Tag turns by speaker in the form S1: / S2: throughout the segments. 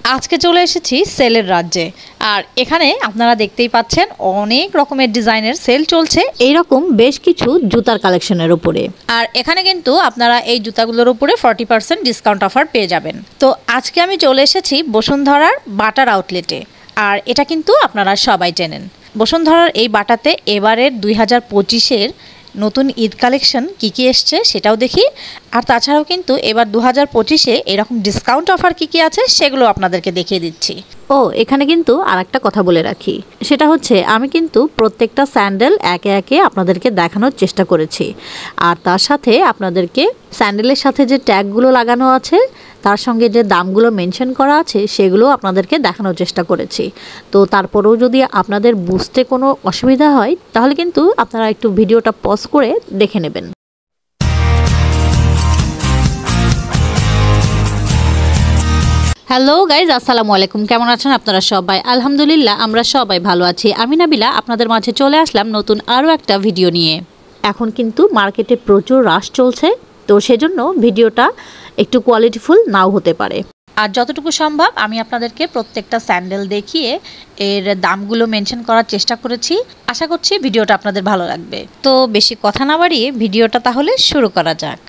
S1: আজকে চলে এসেছি সেলের রাজ্যে। আর এখানে আপনারা দেখতেই পাচ্ছেন অনেক রকমের ডিজাইনের সেল চলছে
S2: এইরকম বেশ কিছু জুতার কালেকশনের উপরে।
S1: আর এখানে কিন্তু আপনারা এই জুতাগুলোর উপরে 40% ডিসকাউন্ট অফার পেয়ে যাবেন। তো আজকে আমি চলে এসেছি বসুন্ধরার বাটার আউটলেটে। আর এটা কিন্তু আপনারা সবাই চেনেন। বসুন্ধরার এই বাটাতে এবারের 2025-এর নতুন ঈদ কালেকশন কী এসছে সেটাও দেখি। আর তাছাড়াও কিন্তু এবার 2025-এ এরকম ডিসকাউন্ট অফার কী আছে সেগুলো আপনাদেরকে দেখিয়ে দিচ্ছি।
S2: ও এখানে কিন্তু আর একটা কথা বলে রাখি, সেটা হচ্ছে আমি কিন্তু প্রত্যেকটা স্যান্ডেল একে একে আপনাদেরকে দেখানোর চেষ্টা করেছি। আর তার সাথে আপনাদেরকে স্যান্ডেলের সাথে যে ট্যাগগুলো লাগানো আছে তার সঙ্গে যে দামগুলো মেনশন করা আছে সেগুলো আপনাদেরকে দেখানোর চেষ্টা করেছি। তো তারপরেও যদি আপনাদের বুঝতে কোনো অসুবিধা হয় তাহলে কিন্তু আপনারা একটু ভিডিওটা পজ করে দেখে নেবেন। হ্যালো গাইজ, আসসালামু আলাইকুম। কেমন আছেন আপনারা সবাই? আলহামদুলিল্লাহ আমরা সবাই ভালো আছি। আমি নাবিলা আপনাদের মাঝে চলে আসলাম নতুন আরও একটা ভিডিও নিয়ে। এখন কিন্তু মার্কেটে প্রচুর রাশ চলছে, তো সেজন্য ভিডিওটা একটু কোয়ালিটিফুল নাও হতে পারে।
S1: আর যতটুকু সম্ভব আমি আপনাদেরকে প্রত্যেকটা স্যান্ডেল দেখিয়ে এর দামগুলো মেনশন করার চেষ্টা করেছি। আশা করছি ভিডিওটা আপনাদের ভালো লাগবে। তো বেশি কথা না বাড়িয়ে ভিডিওটা তাহলে শুরু করা যাক।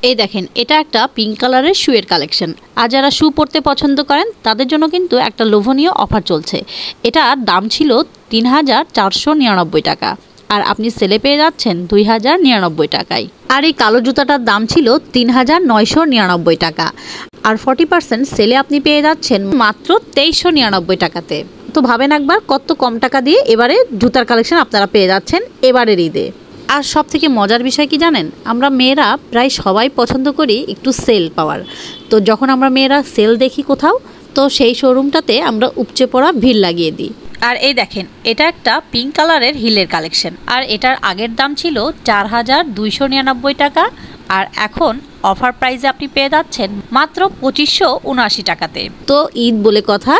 S2: এই দেখেন, এটা একটা পিঙ্ক কালারের শুয়ের কালেকশন। আর যারা শু পরতে পছন্দ করেন তাদের জন্য কিন্তু একটা লোভনীয় অফার চলছে। এটার দাম ছিল 3499 টাকা, আর আপনি সেলে পেয়ে যাচ্ছেন 2099 টাকায়। আর এই কালো জুতাটার দাম ছিল 3999 টাকা, আর 40% সেলে আপনি পেয়ে যাচ্ছেন মাত্র 2399 টাকাতে। তো ভাবেন একবার কত কম টাকা দিয়ে এবারে জুতার কালেকশন আপনারা পেয়ে যাচ্ছেন এবারের ঈদে। আর সব থেকে মজার বিষয় কি জানেন, আমরা মেয়েরা প্রায় সবাই পছন্দ করি একটু সেল পাওয়ার। তো যখন আমরা মেয়েরা সেল দেখি কোথাও, তো সেই শোরুমটাতে আমরা উপচে পড়া ভিড় লাগিয়ে দিই।
S1: আর এই দেখেন, এটা একটা পিঙ্ক কালারের হিলের কালেকশন। আর এটার আগের দাম ছিল 4299 টাকা, আর এখন অফার প্রাইসে আপনি পেয়ে যাচ্ছেন মাত্র 2579 টাকাতে।
S2: তো ঈদ বলে কথা,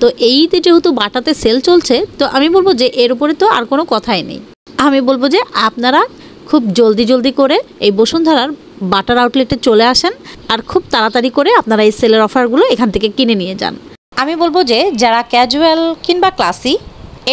S2: তো এই ঈদে যেহেতু বাটাতে সেল চলছে, তো আমি বলবো যে এর উপরে তো আর কোনো কথাই নেই। আমি বলবো যে আপনারা খুব জলদি করে এই বসুন্ধরার বাটার আউটলেটে চলে আসেন, আর খুব তাড়াতাড়ি করে আপনারা এই সেলের অফারগুলো এখান থেকে কিনে নিয়ে যান।
S1: আমি বলবো যে যারা ক্যাজুয়াল কিংবা ক্লাসি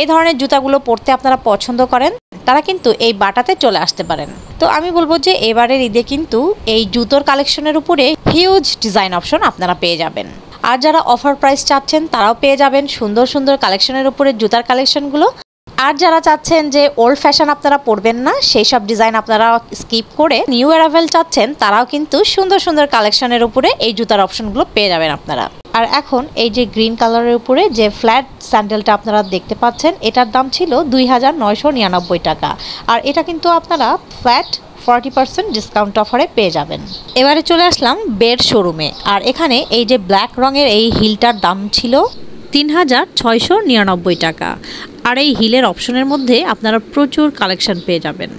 S1: এই ধরনের জুতাগুলো পরতে আপনারা পছন্দ করেন তারা কিন্তু এই বাটাতে চলে আসতে পারেন। তো আমি বলবো যে এবারের ঈদে কিন্তু এই জুতোর কালেকশনের উপরে হিউজ ডিজাইন অপশন আপনারা পেয়ে যাবেন। আর যারা অফার প্রাইস চাচ্ছেন তারাও পেয়ে যাবেন সুন্দর সুন্দর কালেকশনের উপরে জুতার কালেকশনগুলো। আর যারা চাচ্ছেন যে ওল্ড ফ্যাশন আপনারা পরবেন না, সেই সব ডিজাইন আপনারা স্কিপ করে নিউ অ্যারাইভেল চাচ্ছেন, তারাও কিন্তু সুন্দর সুন্দর কালেকশনের উপরে এই জুতার অপশনগুলো পেয়ে যাবেন আপনারা। আর এখন এই যে গ্রিন কালারের উপরে যে ফ্ল্যাট স্যান্ডেলটা আপনারা দেখতে পাচ্ছেন, এটার দাম ছিল 2999 টাকা, আর এটা কিন্তু আপনারা ফ্ল্যাট 40% ডিসকাউন্ট অফারে পেয়ে যাবেন। এবারে চলে আসলাম বের শোরুমে। আর এখানে এই যে ব্ল্যাক রঙের এই হিলটার দাম ছিল
S2: 3699 টাকা, আর এই হিলের অপশনের মধ্যে আপনারা প্রচুর কালেকশন পেয়ে যাবেন।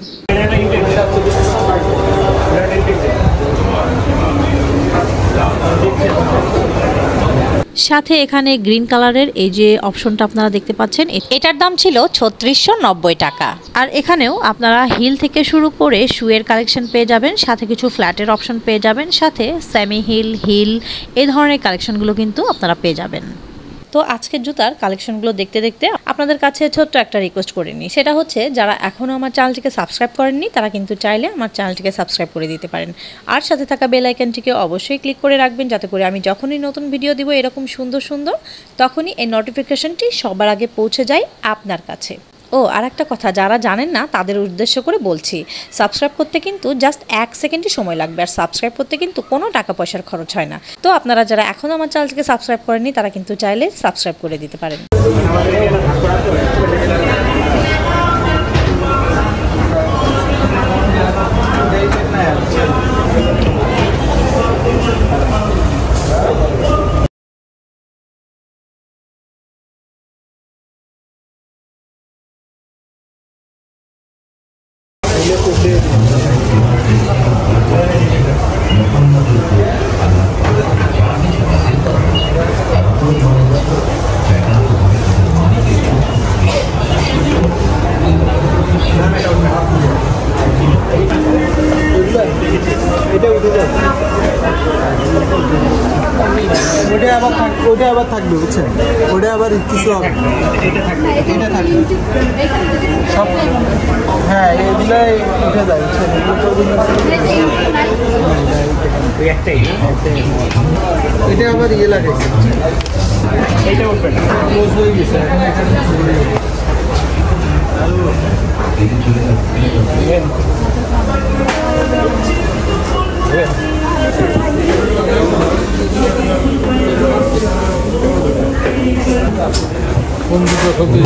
S2: সাথে এখানে গ্রিন কালারের এই যে অপশনটা আপনারা দেখতে পাচ্ছেন,
S1: এটার দাম ছিল 3690 টাকা।
S2: আর এখানেও আপনারা হিল থেকে শুরু করে শুয়ের কালেকশন পেয়ে যাবেন, সাথে কিছু ফ্ল্যাটের অপশন পেয়ে যাবেন, সাথে সেমি হিল এই ধরনের কালেকশনগুলো কিন্তু আপনারা পেয়ে যাবেন।
S1: তো আজকের জুতার কালেকশনগুলো দেখতে দেখতে আপনাদের কাছে ছোট্ট একটা রিকোয়েস্ট করে নিই, সেটা হচ্ছে যারা এখনও আমার চ্যানেলটিকে সাবস্ক্রাইব করেননি তারা কিন্তু চাইলে আমার চ্যানেলটিকে সাবস্ক্রাইব করে দিতে পারেন। আর সাথে থাকা বেল আইকনটিকে অবশ্যই ক্লিক করে রাখবেন, যাতে করে আমি যখনই নতুন ভিডিও দিব এরকম সুন্দর সুন্দর, তখনই এই নোটিফিকেশনটি সবার আগে পৌঁছে যায় আপনার কাছে। ও আর একটা কথা, যারা জানেন না তাদের উদ্দেশ্য করে বলছি, সাবস্ক্রাইব করতে কিন্তু জাস্ট 1 সেকেন্ডই সময় লাগবে, আর সাবস্ক্রাইব করতে কিন্তু কোনো টাকা পয়সার খরচ হয় না। তো আপনারা যারা এখনও আমার চ্যানেলটিকে সাবস্ক্রাইব করেননি তারা কিন্তু চাইলে সাবস্ক্রাইব করে দিতে পারেন। এটা উঠে যাচ্ছে।
S3: ওইটা আবার থাকবে বুঝছেন, ওটা আবার কিছু হবে, এটা থাকবে, এটা থাকবে সব। হ্যাঁ এগুলাই উঠে যায় বুঝছেন, এগুলো তো একটাই, এটা আবার ইয়ে লাগে, এটা উঠবে না, ক্লোজ হয়ে গেছে এখন, এখানে কোন দুটো ছবি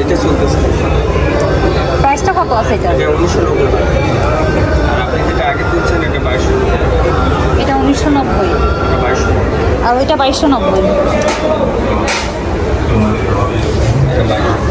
S3: এটা চলতেছে।
S1: প্রাইসটা কত আছে এটা?
S3: এটা 1990 টাকা। আর আপনি যেটা আগে দিচ্ছেন এটা 2200 টাকা।
S1: এটা 1990,
S3: এটা 2200
S1: আর ওইটা 2290।
S3: এটা
S1: 2200।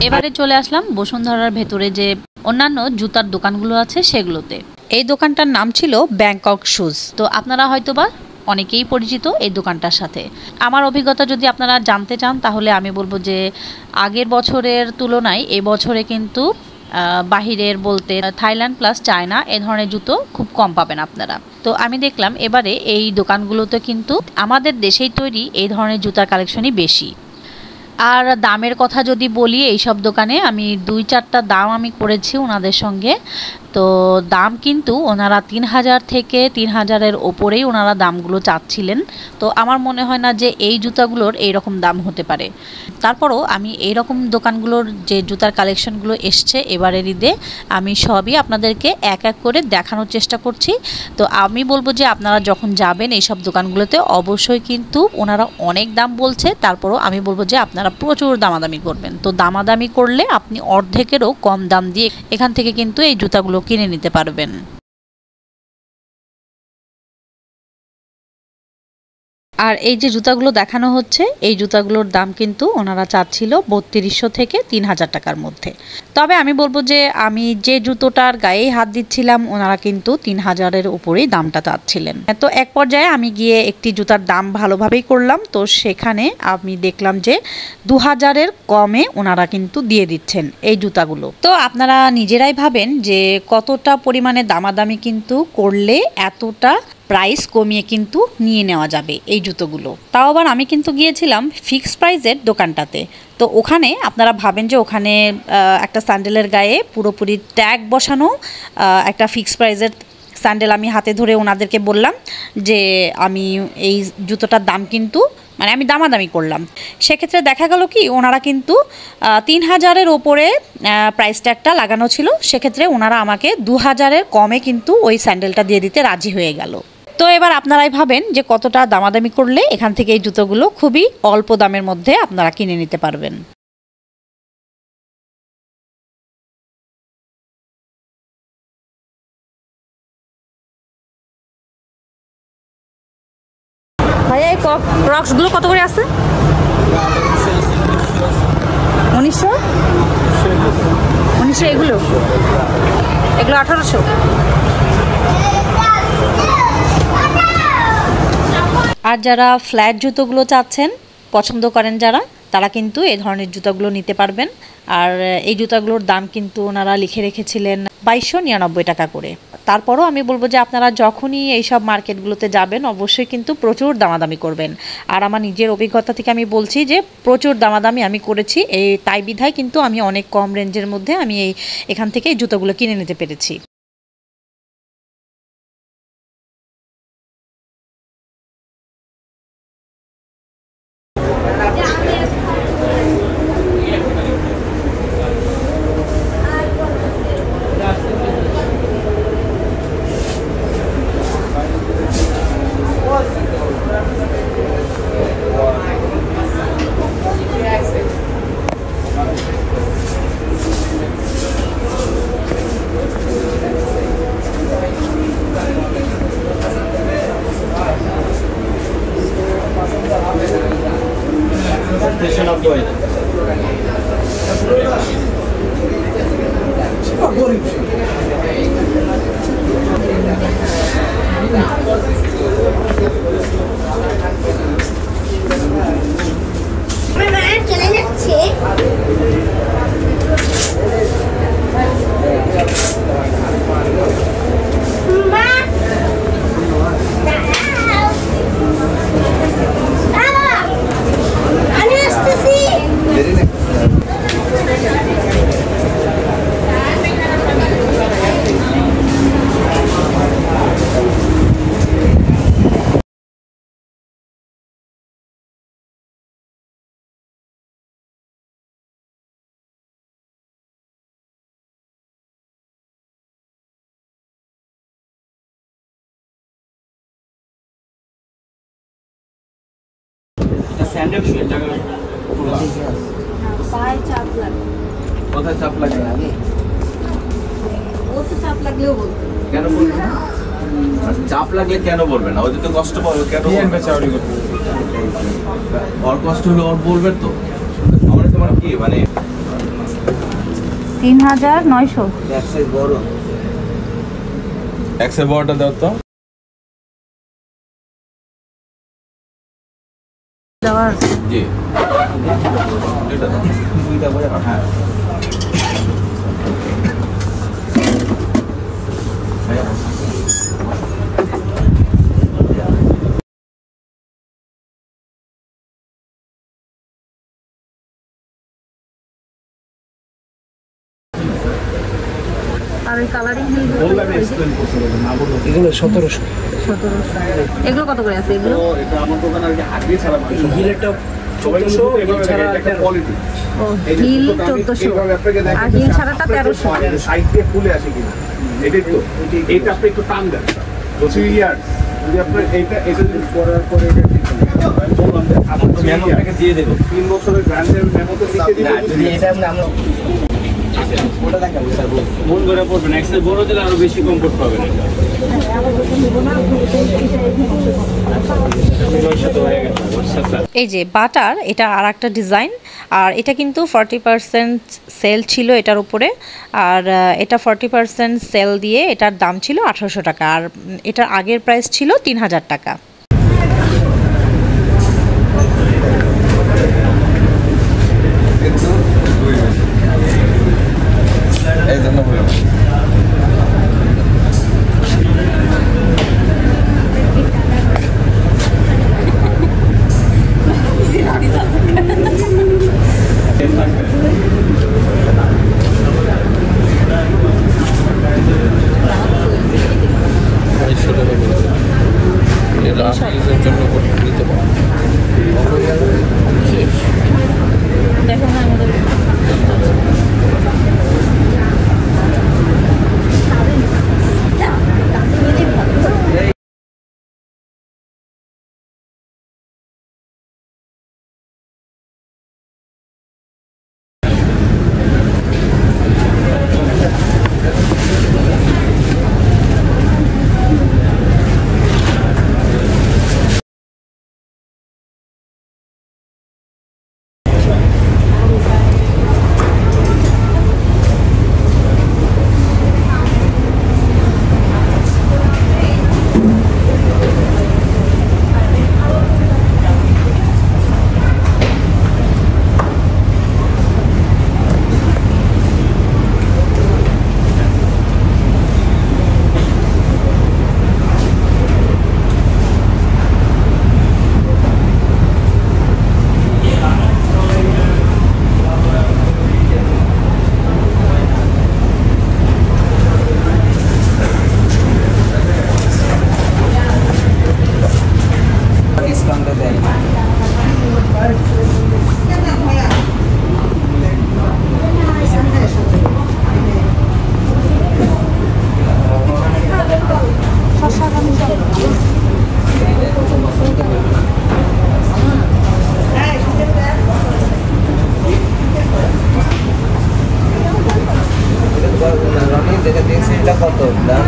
S2: এবারে চলে আসলাম বসুন্ধরার ভেতরে যে অন্যান্য জুতার দোকানগুলো আছে সেগুলোতে। এই দোকানটার নাম ছিল ব্যাংকক শুজ। তো আপনারা হয়তোবা অনেকেই পরিচিত এই দোকানটার সাথে। আমার অভিজ্ঞতা যদি আপনারা জানতে চান তাহলে আমি বলবো যে আগের বছরের তুলনায় এই বছরে কিন্তু বাহিরের বলতে থাইল্যান্ড প্লাস চায়না এ ধরনের জুতো খুব কম পাবেন আপনারা। তো আমি দেখলাম এবারে এই দোকানগুলোতে কিন্তু আমাদের দেশেই তৈরি এই ধরনের জুতার কালেকশনই বেশি। আর দামের কথা যদি বলি, এইসব দোকানে আমি 2-4টা দাম আমি করেছি ওনাদের সঙ্গে। তো দাম কিন্তু ওনারা 3000 থেকে 3000-এর ওপরেই ওনারা দামগুলো চাচ্ছিলেন। তো আমার মনে হয় না যে এই জুতাগুলোর এইরকম দাম হতে পারে। তারপরও আমি এইরকম দোকানগুলোর যে জুতার কালেকশনগুলো এসছে এবারের ঈদে আমি সবই আপনাদেরকে এক এক করে দেখানোর চেষ্টা করছি। তো আমি বলবো যে আপনারা যখন যাবেন এইসব দোকানগুলোতে অবশ্যই কিন্তু ওনারা অনেক দাম বলছে, তারপরও আমি বলবো যে আপনারা প্রচুর দামাদামি করবেন। তো দামাদামি করলে আপনি অর্ধেকেরও কম দাম দিয়ে এখান থেকে কিন্তু এই জুতাগুলো কিনে নিতে পারবেন। আর এই যে জুতাগুলো দেখানো হচ্ছে এই জুতাগুলোর দাম কিন্তু ওনারা চাচ্ছিল 3200 থেকে 3000 টাকার মধ্যে। তবে আমি বলবো যে আমি যে জুতোটার গায়ে হাত দিচ্ছিলাম ওনারা কিন্তু 3000-এর উপরেই দামটা চাচ্ছিলেন। তো এক পর্যায়ে আমি গিয়ে একটি জুতার দাম ভালোভাবেই করলাম। তো সেখানে আমি দেখলাম যে 2000-এর কমে ওনারা কিন্তু দিয়ে দিচ্ছেন এই জুতাগুলো। তো আপনারা নিজেরাই ভাবেন যে কতটা পরিমাণে দামাদামি কিন্তু করলে এতটা প্রাইস কমিয়ে কিন্তু নিয়ে নেওয়া যাবে এই জুতোগুলো। তাও আবার আমি কিন্তু গিয়েছিলাম ফিক্সড প্রাইসের দোকানটাতে। তো ওখানে আপনারা ভাবেন যে ওখানে একটা স্যান্ডেলের গায়ে পুরোপুরি ট্যাগ বসানো একটা ফিক্সড প্রাইসের স্যান্ডেল আমি হাতে ধরে ওনাদেরকে বললাম যে আমি এই জুতোটার দাম কিন্তু আমি দামাদামি করলাম। সেক্ষেত্রে দেখা গেল কি ওনারা কিন্তু 3000-এর ওপরে প্রাইস ট্যাগটা লাগানো ছিল। সেক্ষেত্রে ওনারা আমাকে 2000-এর কমে কিন্তু ওই স্যান্ডেলটা দিয়ে দিতে রাজি হয়ে গেল। তো এবার আপনারাই ভাবেন যে কতটা দামাদামি করলে এখান থেকে এই জুতোগুলো খুবই অল্প দামের মধ্যে আপনারা কিনে নিতে পারবেন।
S1: ভাইয়া এই ক্রক্সগুলো কত করে আছে? 1900 এগুলো 1800।
S2: আর যারা ফ্ল্যাট জুতোগুলো চাচ্ছেন পছন্দ করেন যারা, তারা কিন্তু এই ধরনের জুতাগুলো নিতে পারবেন। আর এই জুতাগুলোর দাম কিন্তু ওনারা লিখে রেখেছিলেন 2299 টাকা করে। তারপরও আমি বলবো যে আপনারা যখনই এইসব মার্কেটগুলোতে যাবেন অবশ্যই কিন্তু প্রচুর দামাদামি করবেন। আর আমার নিজের অভিজ্ঞতা থেকে আমি বলছি যে প্রচুর দামাদামি আমি করেছি, তাই বিধায় কিন্তু আমি অনেক কম রেঞ্জের মধ্যে আমি এখান থেকে এই জুতোগুলো কিনে নিতে পেরেছি।
S4: চলে যাচ্ছে। আমি আসতেছি।
S3: স্যান্ডেল শুয়ে জায়গা
S4: পায়ে চাপ লাগে।
S3: কোথায় চাপ লাগে?
S4: ও তো চাপ লাগলেও বলতো।
S3: কেন বলবে না? চাপ লাগলে কেন বলবে না? ও যদি কষ্ট পাবে কেন বলবে? ওর কষ্ট হলে ওর বলবে তো। আমরা তোমার কি
S1: 3900।
S3: এক্সেস বড়। এক্সেস বড়টা দাও তো। জি এটা দাও। দুইটা বড়। হ্যাঁ
S2: আর ওই কালারিং হিল
S3: এগুলো 1700।
S2: এগুলো কত করে আছে এগুলো?
S5: এটা আমার দোকানে আর কি আগে ছাড়া
S3: হিলেরটা 1400,
S5: এগুলো
S3: ছাড়া
S5: একটা কোয়ালিটি।
S2: ও হিল 1400 আর হিল ছাড়াটা 1300।
S5: সাইড দিয়ে খুলে আসে কিনা এটাই তো, এটা আপনি একটু টান দেন তো 3 ইয়ার্স যদি আপনার এটা যদি করার পরে এটা ঠিক বললাম যে আমার তো মেমো আপনাকে দিয়ে দেব 3 বছরের গ্যারান্টির মেমোতে লিখে দিই যদি এটা আমরা ওটা দেখাবো স্যার মন করে পড়বেন এক্সেল বড় দিলে আরো বেশি কমফোর্ট পাবেন এটা।
S1: এই যে বাটার, এটা আর একটা ডিজাইন, আর এটা কিন্তু 40% সেল ছিল এটার উপরে, আর এটা 40% সেল দিয়ে এটার দাম ছিল 1800 টাকা, আর এটার আগের প্রাইস ছিল 3000 টাকা।
S5: এই জন্য বললাম কত দাম?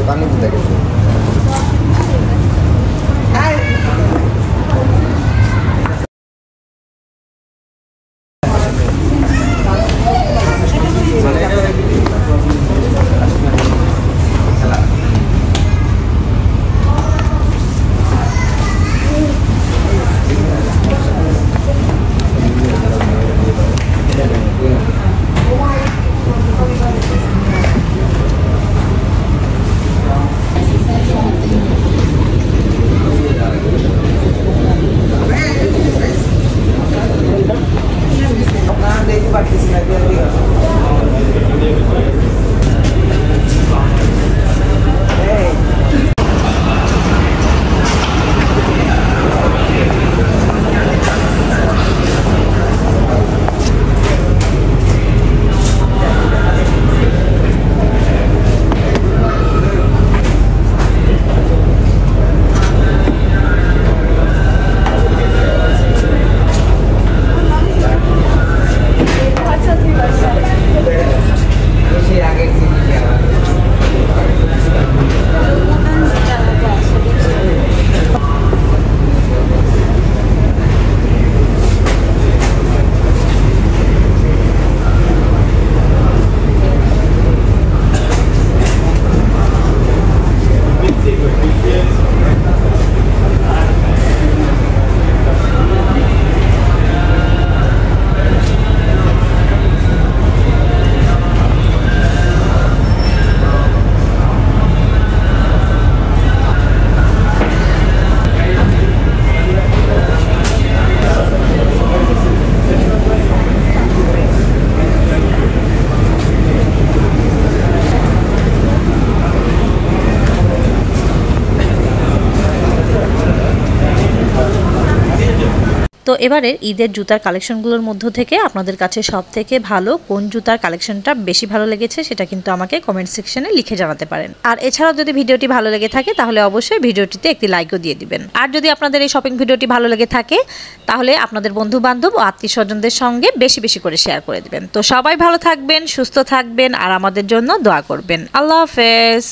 S5: পানি বুঝে গেছে।
S1: তো এবারে ঈদের জুতার কালেকশনগুলোর মধ্য থেকে আপনাদের কাছে সব থেকে ভালো কোন জুতার কালেকশনটা বেশি ভালো লেগেছে সেটা কিন্তু আমাকে কমেন্ট সেকশনে লিখে জানাতে পারেন। আর এছাড়াও যদি ভিডিওটি ভালো লেগে থাকে তাহলে অবশ্যই ভিডিওটিতে একটি লাইকও দিয়ে দিবেন। আর যদি আপনাদের এই শপিং ভিডিওটি ভালো লেগে থাকে তাহলে আপনাদের বন্ধু বান্ধব ও আত্মীয় স্বজনদের সঙ্গে বেশি বেশি করে শেয়ার করে দিবেন। তো সবাই ভালো থাকবেন, সুস্থ থাকবেন আর আমাদের জন্য দোয়া করবেন। আল্লাহ হাফেজ।